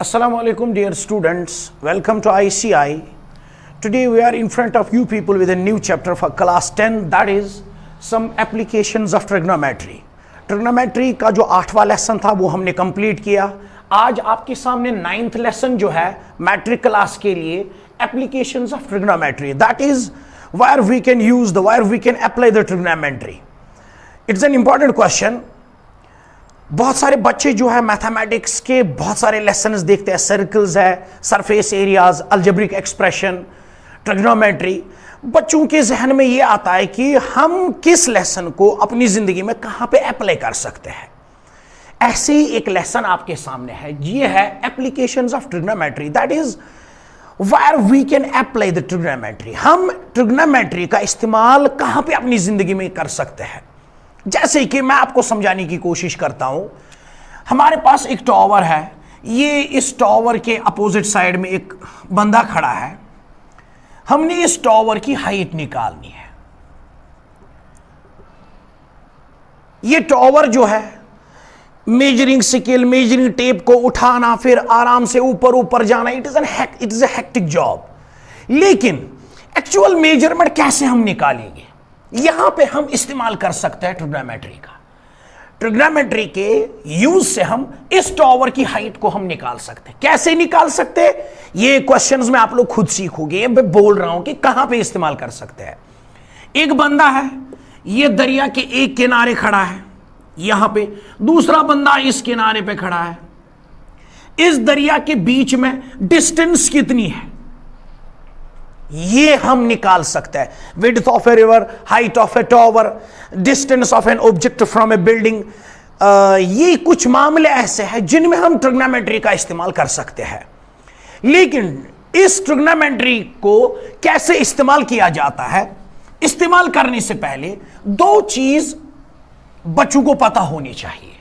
Assalamu alaikum dear students, welcome to ICI. Today we are in front of you people with a new chapter for class 10, that is some applications of trigonometry. Trigonometry का जो 8वां lesson था वो हमने complete किया. आज आपके सामने 9th lesson जो है मैट्रिक क्लास के लिए applications of trigonometry, that is where we can apply the trigonometry. It's an important question. बहुत सारे बच्चे जो है मैथमेटिक्स के बहुत सारे लेसन्स देखते हैं, सर्कल्स है, surface areas, algebraic expression, trigonometry. बच्चों के जहन में ये आता है कि हम किस लेसन को अपनी जिंदगी में कहां पे अप्लाई कर सकते हैं. ऐसे ही एक लेसन आपके सामने है, ये है applications of trigonometry, that is where we can apply the trigonometry. हम ट्रिग्नोमेट्री का इस्तेमाल कहां पे अपनी जिंदगी में कर सकते हैं. जैसे कि मैं आपको समझाने की कोशिश करता हूं. हमारे पास एक टावर है, ये इस टावर के अपोजिट साइड में एक बंदा खड़ा है. हमने इस टावर की हाइट निकालनी है. ये टावर जो है मेजरिंग स्केल, मेजरिंग टेप को उठाना, फिर आराम से ऊपर ऊपर जाना, it is a hectic job. लेकिन एक्चुअल मेजरमेंट कैसे हम निकालेंगे, यहां पे हम इस्तेमाल कर सकते हैं ट्रिग्नोमेट्री का. ट्रिग्नोमेट्री के यूज से हम इस टावर की हाइट को हम निकाल सकते हैं. कैसे निकाल सकते हैं ये क्वेश्चंस में आप लोग खुद सीखोगे. मैं बोल रहा हूं कि कहां पे इस्तेमाल कर सकते हैं. एक बंदा है, ये दरिया के एक किनारे खड़ा है, यहां पे दूसरा बंदा इस किनारे पे खड़ा है. इस दरिया के बीच में डिस्टेंस कितनी है ये हम निकाल सकते हैं. Width of a river, height of A tower, distance of an object from A building. ये कुछ मामले ऐसे हैं जिनमें हम ट्रिग्नोमेट्री का इस्तेमाल कर सकते हैं. लेकिन इस ट्रिग्नोमेट्री को कैसे इस्तेमाल किया जाता है, इस्तेमाल करने से पहले दो चीज बच्चों को पता होनी चाहिए.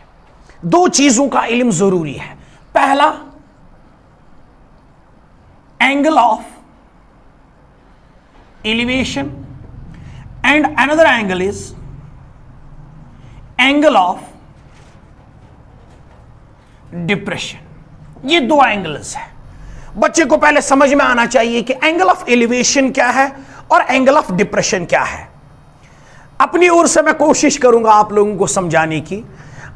दो चीजों का इल्म जरूरी है. पहला, angle of elevation and another angle is angle of depression. ये दो एंगल्स है. बच्चे को पहले समझ में आना चाहिए कि एंगल ऑफ एलिवेशन क्या है और एंगल ऑफ डिप्रेशन क्या है. अपनी ओर से मैं कोशिश करूंगा आप लोगों को समझाने की.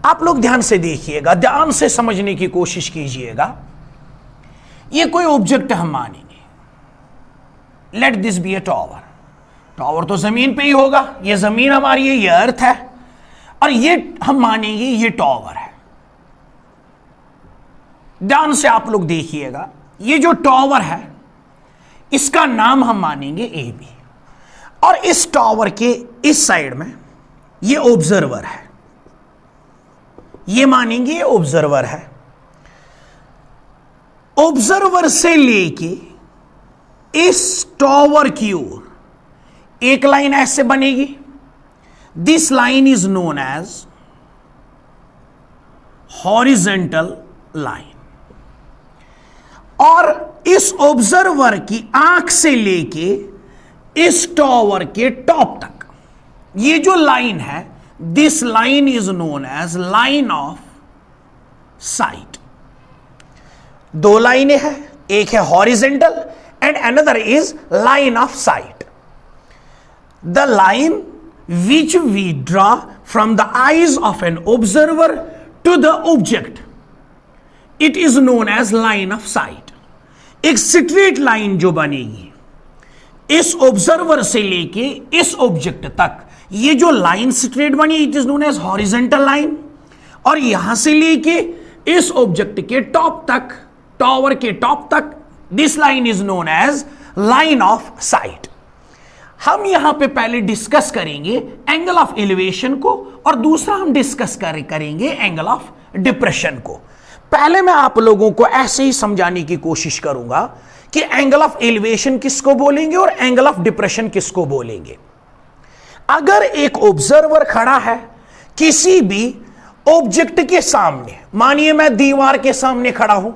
आप लोग ध्यान से देखिएगा, ध्यान से समझने की कोशिश कीजिएगा. ये कोई ऑब्जेक्ट हम मानेंगे, let this be a tower. Tower तो जमीन पे ही होगा, ये जमीन हमारी है, ये अर्थ है, और ये हम मानेंगे ये टावर है. ध्यान से आप लोग देखिएगा, ये जो टावर है इसका नाम हम मानेंगे ए बी, और इस टावर के इस साइड में ये ऑब्जर्वर है, ये मानेंगे ये ऑब्जर्वर है. ऑब्जर्वर से लेके इस टावर की ओर एक लाइन ऐसे बनेगी. This line is known as horizontal line. और इस ऑब्जर्वर की आंख से लेके इस टावर के टॉप तक ये जो लाइन है, this line is known as line of sight. दो लाइनें हैं, एक है horizontal and another is line of sight. The line which we draw from the eyes of an observer to the object, it is known as line of sight. एक straight line जो बनेगी इस observer से लेके इस object तक, ये जो लाइन स्ट्रेट बनी it is known as horizontal line. और यहां से लेके इस ऑब्जेक्ट के टॉप तक, टावर के टॉप तक, this line is known as line of sight. हम यहां पे पहले डिस्कस करेंगे एंगल ऑफ एलिवेशन को, और दूसरा हम डिस्कस करेंगे एंगल ऑफ डिप्रेशन को. पहले मैं आप लोगों को ऐसे ही समझाने की कोशिश करूंगा कि एंगल ऑफ एलिवेशन किसको बोलेंगे और एंगल ऑफ डिप्रेशन किसको बोलेंगे. अगर एक ऑब्जर्वर खड़ा है किसी भी ऑब्जेक्ट के सामने, मानिए मैं दीवार के सामने खड़ा हूं,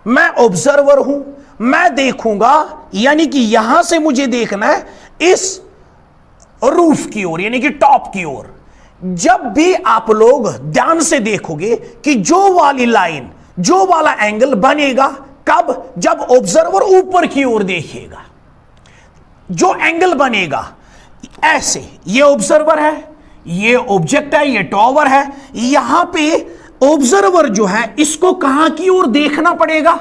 मैं ऑब्जर्वर हूं, मैं देखूंगा, यानी कि यहां से मुझे देखना है इस रूफ की ओर, यानी कि टॉप की ओर. जब भी आप लोग ध्यान से देखोगे कि जो वाली लाइन जो वाला एंगल बनेगा कब, जब ऑब्जर्वर ऊपर की ओर देखेगा। जो एंगल बनेगा ऐसे, ये ऑब्जर्वर है, ये ऑब्जेक्ट है, ये टॉवर है, यहां पे ऑब्जर्वर जो है इसको कहां की ओर देखना पड़ेगा,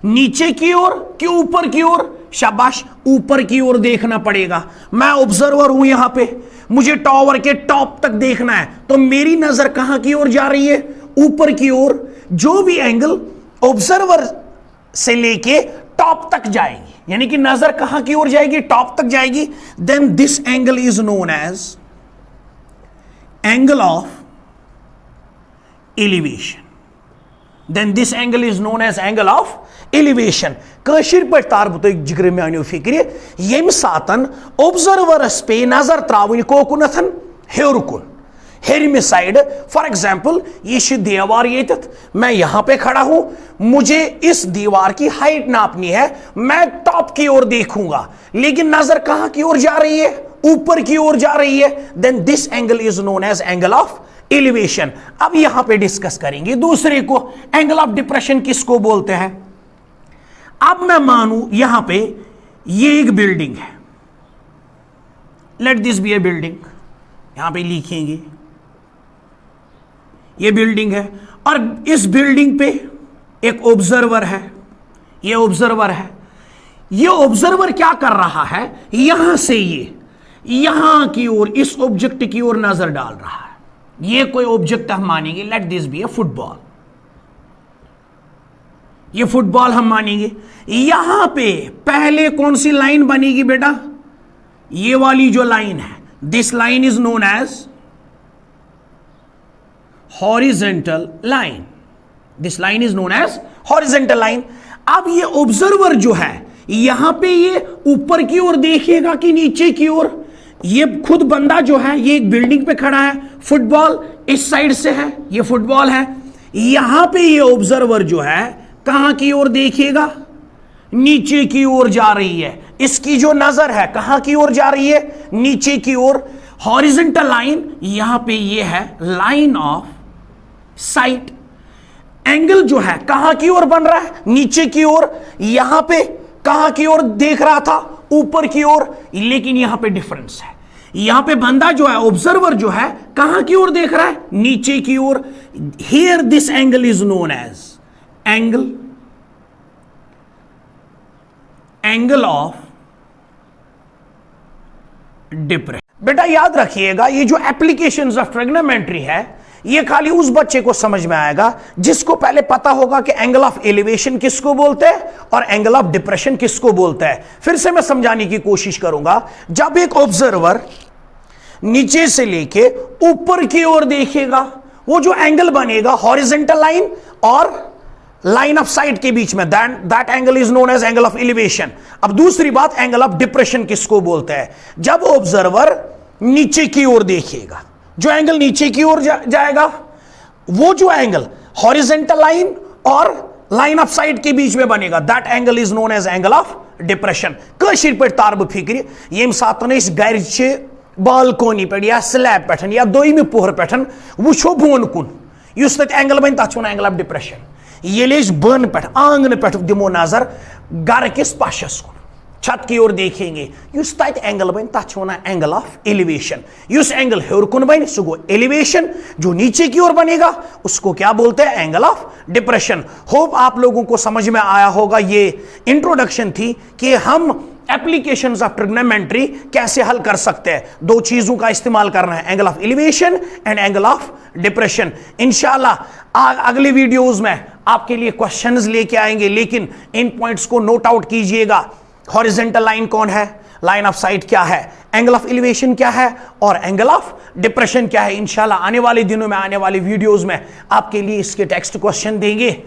नीचे की ओर कि ऊपर की ओर, शाबाश, ऊपर की ओर देखना पड़ेगा। मैं ऑब्जर्वर हूं यहां पे, मुझे टॉवर के टॉप तक देखना है, तो मेरी नजर कहां की ओर जा रही है, ऊपर की ओर। जो भी एंगल ऑब्जर्वर से लेके टॉप तक जाएगी, यानी कि नजर कहां की ओर जाएगी, टॉप तक जाएगी, then this angle is known as angle of elevation. then this angle is known as angle of elevation। कशिर पर तार बुत जिक्र में आने फिक्र यम सातन ऑब्जर्वरस पे नजर त्रावन कोकुनथन हेर कुन, हेरमि साइड। फॉर एग्जाम्पल ये दीवार ये, मैं यहां पे खड़ा हूं, मुझे इस दीवार की हाइट नापनी है, मैं टॉप की ओर देखूंगा, लेकिन नजर कहां की ओर जा रही है, ऊपर की ओर जा रही है। Then this angle is known as angle of elevation. अब यहां पे डिस्कस करेंगे दूसरे को, एंगल ऑफ डिप्रेशन किसको बोलते हैं। अब मैं मानूं यहां पे ये एक बिल्डिंग है, let this be a building, यहां पे लिखेंगे ये बिल्डिंग है, और इस बिल्डिंग पे एक ऑब्जर्वर है, ये ऑब्जर्वर है। ये ऑब्जर्वर क्या कर रहा है, यहां से ये यहां की ओर इस ऑब्जेक्ट की ओर नजर डाल रहा है। ये कोई ऑब्जेक्ट हम मानेंगे, let this be a football, ये फुटबॉल हम मानेंगे। यहां पे पहले कौन सी लाइन बनेगी बेटा, ये वाली जो लाइन है, this line is known as horizontal line, this line is known as horizontal line. अब ये ऑब्जर्वर जो है यहां पे ये ऊपर की ओर देखेगा कि नीचे की ओर। ये खुद बंदा जो है ये एक बिल्डिंग पे खड़ा है, फुटबॉल इस साइड से है, ये फुटबॉल है, यहां पे ये ऑब्जर्वर जो है कहां की ओर देखेगा, नीचे की ओर जा रही है। इसकी जो नजर है कहां की ओर जा रही है, नीचे की ओर। हॉरिजॉन्टल लाइन यहां पे ये है लाइन ऑफ साइट। एंगल जो है कहां की ओर बन रहा है, नीचे की ओर। यहां पे कहां की ओर देख रहा था, ऊपर की ओर, लेकिन यहां पे डिफरेंस है। यहां पे बंदा जो है ऑब्जर्वर जो है कहां की ओर देख रहा है, नीचे की ओर। Here this angle is known as angle of depression. बेटा याद रखिएगा, ये जो एप्लीकेशंस ऑफ ट्रिग्नोमेट्री है ये खाली उस बच्चे को समझ में आएगा जिसको पहले पता होगा कि एंगल ऑफ एलिवेशन किसको बोलते हैं और एंगल ऑफ डिप्रेशन किसको बोलते हैं। फिर से मैं समझाने की कोशिश करूंगा। जब एक ऑब्जर्वर नीचे से लेके ऊपर की ओर देखेगा, वो जो एंगल बनेगा हॉरिजॉन्टल लाइन और लाइन ऑफ साइट के बीच में, that angle is known as angle of elevation. अब दूसरी बात, एंगल ऑफ डिप्रेशन किसको बोलते हैं, जब ऑब्जर्वर नीचे की ओर देखेगा, जो एंगल नीचे की ओर जाएगा, वो जो एंगल हॉरिजॉन्टल लाइन और लाइन ऑफ साइट के बीच में बनेगा, that angle is known as angle of depression. कशिर पे तारब फिक्र यम सात गर बालकोनी पे या स्लैब पे या दोयमि पोहर पे वो बोन कुन युस तत एंगल बन तथ एंगल ऑफ डिप्रेशन। ये बन पे आंगन पे दिमो नजर घर किस पाशस कुन, छत की ओर देखेंगे, युस तत एंगल बन तथ एंगल ऑफ एलिवेशन। युस एंगल हेर कुन बन सो गो एलिवेशन, जो नीचे की ओर बनेगा उसको क्या बोलते हैं, एंगल ऑफ डिप्रेशन। होप आप लोगों को समझ में आया होगा। ये इंट्रोडक्शन थी कि हम एप्लीकेशंस ऑफ ट्रिग्नोमेट्री कैसे हल कर सकते हैं। दो चीजों का इस्तेमाल करना है, angle of elevation and angle of depression. इंशाल्लाह अगले वीडियोस में आपके लिए क्वेश्चंस लेके आएंगे, लेकिन इन पॉइंट्स को नोट आउट कीजिएगा। हॉरिजॉन्टल लाइन कौन है, लाइन ऑफ साइट क्या है, एंगल ऑफ एलिवेशन क्या है और एंगल ऑफ डिप्रेशन क्या है। इंशाल्लाह आने वाले दिनों में, आने वाले वीडियोस में आपके लिए इसके टेक्स्ट क्वेश्चन देंगे,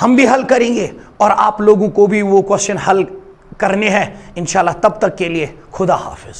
हम भी हल करेंगे और आप लोगों को भी वो क्वेश्चन हल करने हैं इंशाल्लाह। तब तक के लिए खुदा हाफिज।